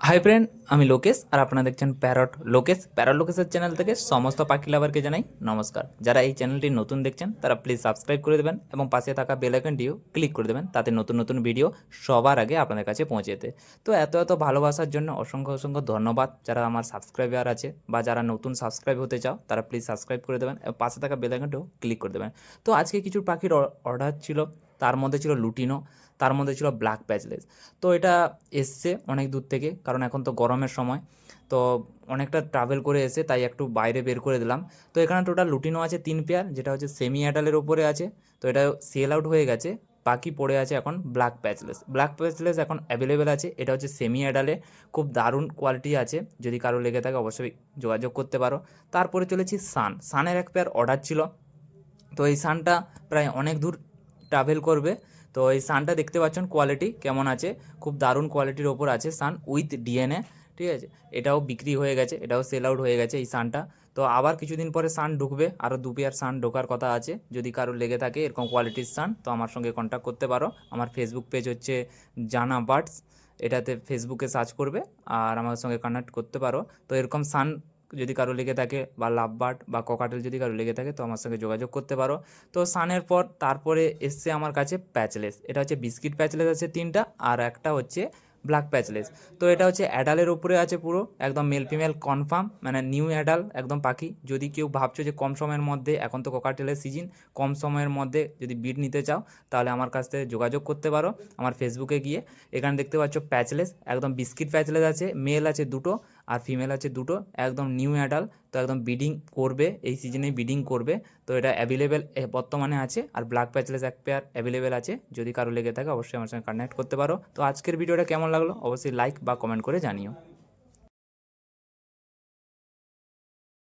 Hi friend, আমি লোকেশ আর আপনারা দেখছেন প্যারট লোকেশের চ্যানেল থেকে সমস্ত পাখি লাভারকে জানাই নমস্কার। যারা এই চ্যানেলটি নতুন দেখছেন তারা প্লিজ সাবস্ক্রাইব করে দেবেন এবং পাশে থাকা বেল আইকনটিও ক্লিক করে দেবেন, তাতে নতুন নতুন ভিডিও সবার আগে আপনাদের কাছে পৌঁছে যেতে। তো এত এত ভালোবাসার জন্য অসংখ্য অসংখ্য ধন্যবাদ। যারা আমার সাবস্ক্রাইবার আছে বা যারা নতুন সাবস্ক্রাইব হতে চাও তারা প্লিজ সাবস্ক্রাইব করে দেবেন এবং পাশে থাকা বেল আইকনটিও ক্লিক করে দেবেন। তো আজকে কিছু পাখির অর্ডার ছিল, তার মধ্যে ছিল লুটিনো, তার মধ্যে ছিল ব্ল্যাক প্যাচলেস। তো এটা এসছে অনেক দূর থেকে, কারণ এখন তো গরমের সময়, তো অনেকটা ট্রাভেল করে এসে তাই একটু বাইরে বের করে দিলাম। তো এখানে টোটাল লুটিনো আছে 3 পেয়ার, যেটা হচ্ছে সেমি অ্যাডালের ওপরে আছে। তো এটা সেল আউট হয়ে গেছে, বাকি পড়ে আছে এখন ব্ল্যাক প্যাচলেস এখন অ্যাভেলেবেল আছে। এটা হচ্ছে সেমি অ্যাডালে, খুব দারুণ কোয়ালিটি আছে, যদি কারো লেগে থাকে অবশ্যই যোগাযোগ করতে পারো। তারপরে চলেছি সানের 1 পেয়ার অর্ডার ছিল। তো এই সানটা প্রায় অনেক দূর ট্রাভেল করবে। তো এই সানটা দেখতে পাচ্ছেন কোয়ালিটি কেমন আছে, খুব দারুণ কোয়ালিটির ওপর আছে সান উইথ ডিএনএ। ঠিক আছে, এটাও বিক্রি হয়ে গেছে, এটাও সেল আউট হয়ে গেছে এই সানটা। তো আবার কিছুদিন পরে সান ঢুকবে, আরও 2 পেয়ার সান ঢোকার কথা আছে। যদি কারোর লেগে থাকে এরকম কোয়ালিটির সান, তো আমার সঙ্গে কন্ট্যাক্ট করতে পারো। আমার ফেসবুক পেজ হচ্ছে জানা বার্ডস, এটাতে ফেসবুকে সার্চ করবে আর আমার সঙ্গে কানেক্ট করতে পারো। তো এরকম সান যদি কারো লেগে থাকে বা লাভ বার্ড বা ককাটেল যদি কারো লেগে থাকে তো আমার সঙ্গে যোগাযোগ করতে পারো। তো সানের পর তারপরে এসছে আমার কাছে প্যাচলেস। এটা হচ্ছে বিস্কিট প্যাচলেস আছে 3টা, আর একটা হচ্ছে ব্ল্যাক প্যাচলেস। তো এটা হচ্ছে অ্যাডালের উপরে আছে, পুরো একদম মেল ফিমেল কনফার্ম, মানে নিউ অ্যাডাল একদম পাখি। যদি কেউ ভাবছো যে কম সময়ের মধ্যে, এখন তো ককাটেলের সিজন, কম সময়ের মধ্যে যদি বিট নিতে চাও তাহলে আমার কাছ থেকে যোগাযোগ করতে পারো আমার ফেসবুকে গিয়ে। এখানে দেখতে পাচ্ছ প্যাচলেস, একদম বিস্কিট প্যাচলেস আছে, মেল আছে 2টো আর ফিমেল আছে 2টো, একদম নিউ অ্যাডাল। তো একদম ব্রিডিং করবে, এই সিজনে ব্রিডিং করবে। তো এটা অ্যাভেলেবেল বর্তমানে আছে, আর ব্ল্যাক প্যাচলেস 1 পেয়ার অ্যাভেলেবেল আছে। যদি কারো লেগে থাকে অবশ্যই আমার সঙ্গে কানেক্ট করতে পারো। তো আজকের ভিডিওটা কেমন লাগলো অবশ্যই লাইক বা কমেন্ট করে জানিও।